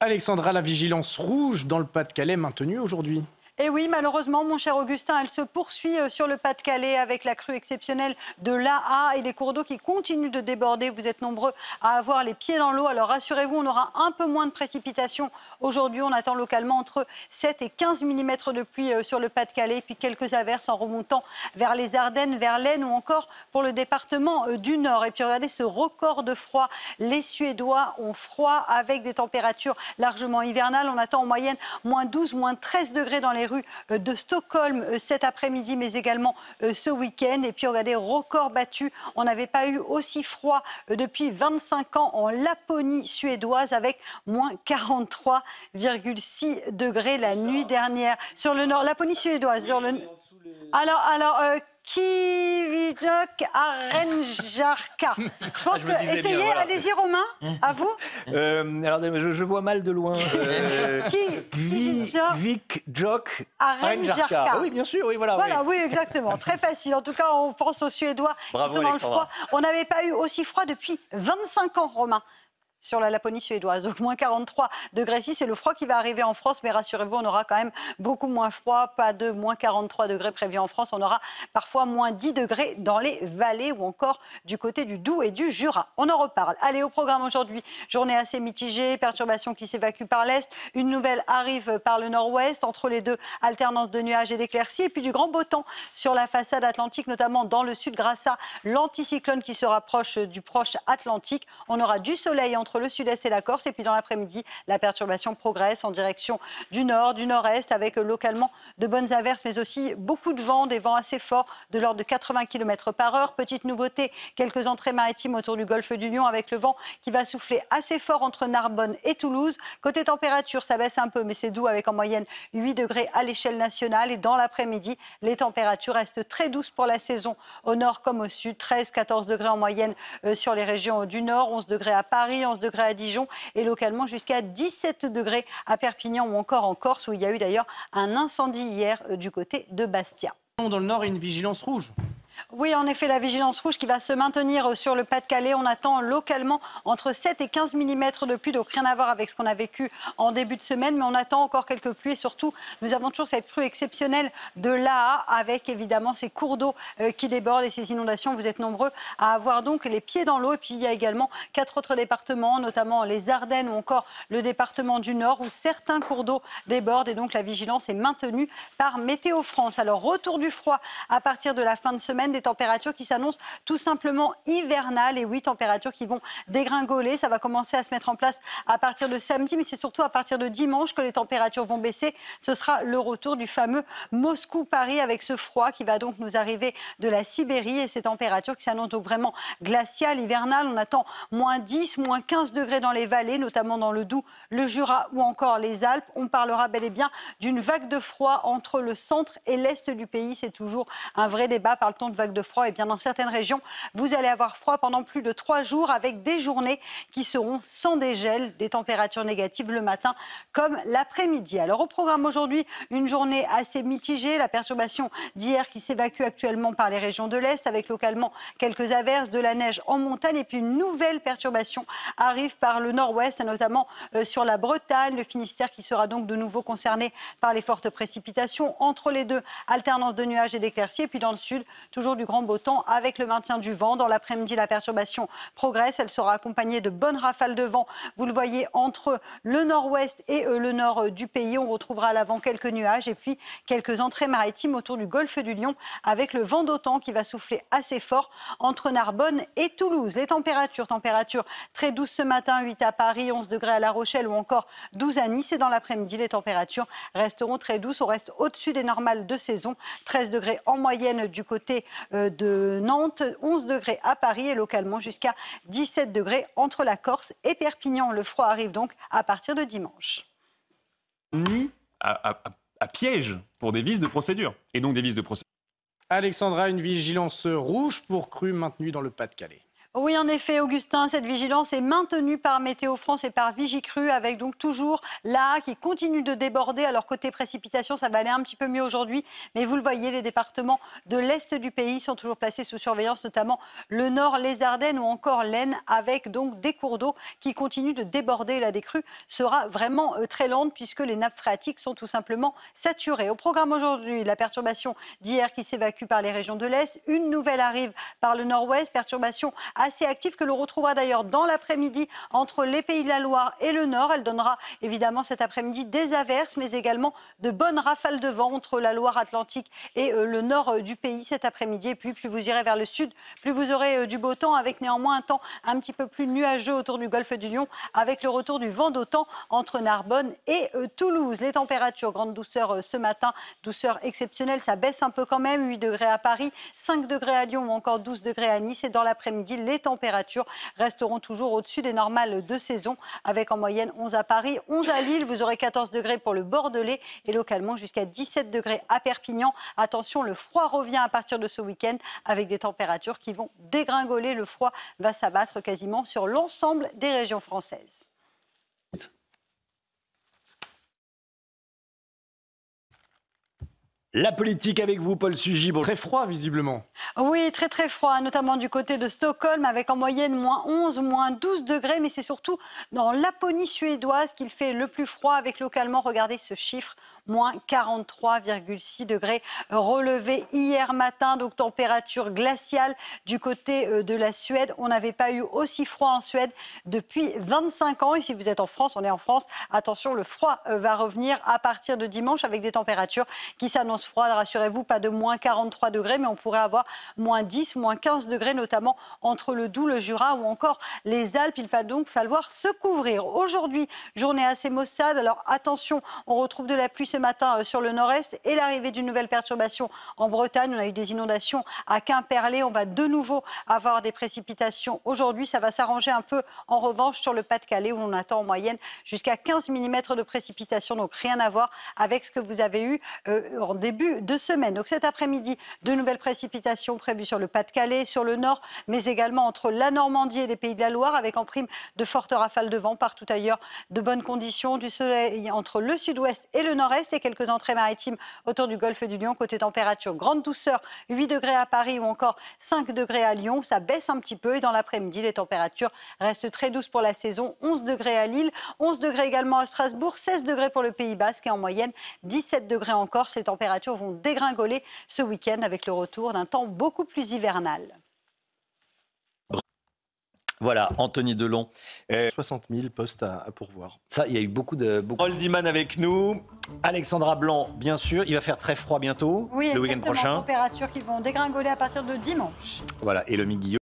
Alexandra, la vigilance rouge dans le Pas-de-Calais maintenue aujourd'hui. Et oui, malheureusement, mon cher Augustin, elle se poursuit sur le Pas-de-Calais avec la crue exceptionnelle de l'Aa et les cours d'eau qui continuent de déborder. Vous êtes nombreux à avoir les pieds dans l'eau. Alors rassurez-vous, on aura un peu moins de précipitations aujourd'hui. On attend localement entre 7 et 15 mm de pluie sur le Pas-de-Calais, puis quelques averses en remontant vers les Ardennes, vers l'Aisne ou encore pour le département du Nord. Et puis regardez ce record de froid. Les Suédois ont froid avec des températures largement hivernales. On attend en moyenne moins 12, moins 13 degrés dans les rues de Stockholm cet après-midi, mais également ce week-end. Et puis regardez, record battu. On n'avait pas eu aussi froid depuis 25 ans en Laponie suédoise avec moins 43,6 degrés la nuit dernière. Sur le nord, Laponie suédoise. Sur le... Alors, Kivijok Arenjarka. Je pense que, essayez, voilà. Allez-y Romain, à vous. Alors je vois mal de loin. Kivijok Arenjarka. Ah oui, bien sûr, oui, voilà. Voilà, oui, exactement. Très facile. En tout cas, on pense aux Suédois. Bravo, qui sont dans le froid. On n'avait pas eu aussi froid depuis 25 ans, Romain, sur la Laponie suédoise. Donc moins 43 degrés 6, c'est le froid qui va arriver en France, mais rassurez-vous, on aura quand même beaucoup moins froid, pas de moins 43 degrés prévus en France, on aura parfois moins 10 degrés dans les vallées ou encore du côté du Doubs et du Jura. On en reparle. Allez, au programme aujourd'hui, journée assez mitigée, perturbations qui s'évacuent par l'est, une nouvelle arrive par le nord-ouest, entre les deux, alternance de nuages et d'éclaircies, et puis du grand beau temps sur la façade atlantique, notamment dans le sud grâce à l'anticyclone qui se rapproche du proche Atlantique. On aura du soleil entre le sud-est et la Corse. Et puis dans l'après-midi, la perturbation progresse en direction du nord, du nord-est, avec localement de bonnes averses, mais aussi beaucoup de vent, des vents assez forts de l'ordre de 80 km/h. Petite nouveauté, quelques entrées maritimes autour du golfe du Lion, avec le vent qui va souffler assez fort entre Narbonne et Toulouse. Côté température, ça baisse un peu, mais c'est doux, avec en moyenne 8 degrés à l'échelle nationale. Et dans l'après-midi, les températures restent très douces pour la saison, au nord comme au sud. 13-14 degrés en moyenne sur les régions du nord, 11 degrés à Paris, 11 degrés à Dijon et localement jusqu'à 17 degrés à Perpignan ou encore en Corse, où il y a eu d'ailleurs un incendie hier du côté de Bastia. Dans le nord, il y a une vigilance rouge. Oui, en effet, la vigilance rouge qui va se maintenir sur le Pas-de-Calais. On attend localement entre 7 et 15 mm de pluie, donc rien à voir avec ce qu'on a vécu en début de semaine, mais on attend encore quelques pluies et surtout, nous avons toujours cette crue exceptionnelle de l'Aa avec évidemment ces cours d'eau qui débordent et ces inondations. Vous êtes nombreux à avoir donc les pieds dans l'eau. Et puis il y a également 4 autres départements, notamment les Ardennes ou encore le département du Nord, où certains cours d'eau débordent et donc la vigilance est maintenue par Météo France. Alors, retour du froid à partir de la fin de semaine, des températures qui s'annoncent tout simplement hivernales. Et oui, températures qui vont dégringoler. Ça va commencer à se mettre en place à partir de samedi, mais c'est surtout à partir de dimanche que les températures vont baisser. Ce sera le retour du fameux Moscou-Paris avec ce froid qui va donc nous arriver de la Sibérie et ces températures qui s'annoncent donc vraiment glaciales, hivernales. On attend moins 10, moins 15 degrés dans les vallées, notamment dans le Doubs, le Jura ou encore les Alpes. On parlera bel et bien d'une vague de froid entre le centre et l'est du pays. C'est toujours un vrai débat. Parle-t-on de vague de froid? Et bien dans certaines régions, vous allez avoir froid pendant plus de 3 jours avec des journées qui seront sans dégel, des températures négatives le matin comme l'après-midi. Alors au programme aujourd'hui, une journée assez mitigée, la perturbation d'hier qui s'évacue actuellement par les régions de l'Est avec localement quelques averses, de la neige en montagne et puis une nouvelle perturbation arrive par le nord-ouest, notamment sur la Bretagne, le Finistère qui sera donc de nouveau concerné par les fortes précipitations. Entre les deux, alternance de nuages et d'éclaircies et puis dans le sud, toujours du grand beau temps avec le maintien du vent. Dans l'après-midi, la perturbation progresse. Elle sera accompagnée de bonnes rafales de vent. Vous le voyez entre le nord-ouest et le nord du pays. On retrouvera à l'avant quelques nuages et puis quelques entrées maritimes autour du golfe du Lion avec le vent d'automne qui va souffler assez fort entre Narbonne et Toulouse. Les températures très douces ce matin, 8 à Paris, 11 degrés à La Rochelle ou encore 12 à Nice. Et dans l'après-midi, les températures resteront très douces. On reste au-dessus des normales de saison. 13 degrés en moyenne du côté de Nantes, 11 degrés à Paris et localement jusqu'à 17 degrés entre la Corse et Perpignan. Le froid arrive donc à partir de dimanche. Mis à piège pour des vices de procédure. Et donc des vices de procédure. Alexandra, une vigilance rouge pour crue maintenue dans le Pas-de-Calais. Oui, en effet, Augustin, cette vigilance est maintenue par Météo France et par Vigicru, avec donc toujours l'Aa qui continue de déborder. Alors côté précipitation, ça va aller un petit peu mieux aujourd'hui, mais vous le voyez, les départements de l'Est du pays sont toujours placés sous surveillance, notamment le Nord, les Ardennes ou encore l'Aisne, avec donc des cours d'eau qui continuent de déborder. La décrue sera vraiment très lente puisque les nappes phréatiques sont tout simplement saturées. Au programme aujourd'hui, la perturbation d'hier qui s'évacue par les régions de l'Est, une nouvelle arrive par le Nord-Ouest, perturbation assez active que l'on retrouvera d'ailleurs dans l'après-midi entre les Pays de la Loire et le Nord. Elle donnera évidemment cet après-midi des averses, mais également de bonnes rafales de vent entre la Loire-Atlantique et le nord du pays cet après-midi. Et puis, plus vous irez vers le sud, plus vous aurez du beau temps, avec néanmoins un temps un petit peu plus nuageux autour du golfe du Lion, avec le retour du vent d'automne entre Narbonne et Toulouse. Les températures, grande douceur ce matin, douceur exceptionnelle, ça baisse un peu quand même, 8 degrés à Paris, 5 degrés à Lyon ou encore 12 degrés à Nice. Et dans l'après-midi, les températures resteront toujours au-dessus des normales de saison, avec en moyenne 11 à Paris, 11 à Lille. Vous aurez 14 degrés pour le Bordelais et localement jusqu'à 17 degrés à Perpignan. Attention, le froid revient à partir de ce week-end avec des températures qui vont dégringoler. Le froid va s'abattre quasiment sur l'ensemble des régions françaises. La politique avec vous, Paul Sugy. Bon. Très froid, visiblement. Oui, très très froid, notamment du côté de Stockholm, avec en moyenne moins 11, moins 12 degrés. Mais c'est surtout dans la Laponie suédoise qu'il fait le plus froid, avec localement, regardez ce chiffre, moins 43,6 degrés relevé hier matin. Donc température glaciale du côté de la Suède. On n'avait pas eu aussi froid en Suède depuis 25 ans. Et si vous êtes en France, on est en France, attention, le froid va revenir à partir de dimanche avec des températures qui s'annoncent froides. Rassurez-vous, pas de moins 43 degrés, mais on pourrait avoir moins 10, moins 15 degrés, notamment entre le Doubs, le Jura ou encore les Alpes. Il va donc falloir se couvrir. Aujourd'hui, journée assez maussade. Alors attention, on retrouve de la pluie ce matin sur le nord-est et l'arrivée d'une nouvelle perturbation en Bretagne. On a eu des inondations à Quimperlé. On va de nouveau avoir des précipitations aujourd'hui. Ça va s'arranger un peu en revanche sur le Pas-de-Calais où on attend en moyenne jusqu'à 15 mm de précipitations. Donc rien à voir avec ce que vous avez eu en début de semaine. Donc cet après-midi, de nouvelles précipitations prévues sur le Pas-de-Calais, sur le nord, mais également entre la Normandie et les Pays de la Loire, avec en prime de fortes rafales de vent. Partout ailleurs, de bonnes conditions, du soleil entre le sud-ouest et le nord-est et quelques entrées maritimes autour du golfe du Lion. Côté température, grande douceur, 8 degrés à Paris ou encore 5 degrés à Lyon. Ça baisse un petit peu et dans l'après-midi, les températures restent très douces pour la saison. 11 degrés à Lille, 11 degrés également à Strasbourg, 16 degrés pour le Pays Basque et en moyenne 17 degrés en Corse. Les températures vont dégringoler ce week-end avec le retour d'un temps beaucoup plus hivernal. Voilà, Anthony Delon. 60 000 postes à pourvoir. Ça, il y a eu beaucoup de... Oldiman avec nous, Alexandra Blanc, bien sûr. Il va faire très froid bientôt, oui, le week-end prochain. Températures qui vont dégringoler à partir de dimanche. Voilà, et le Guillaume.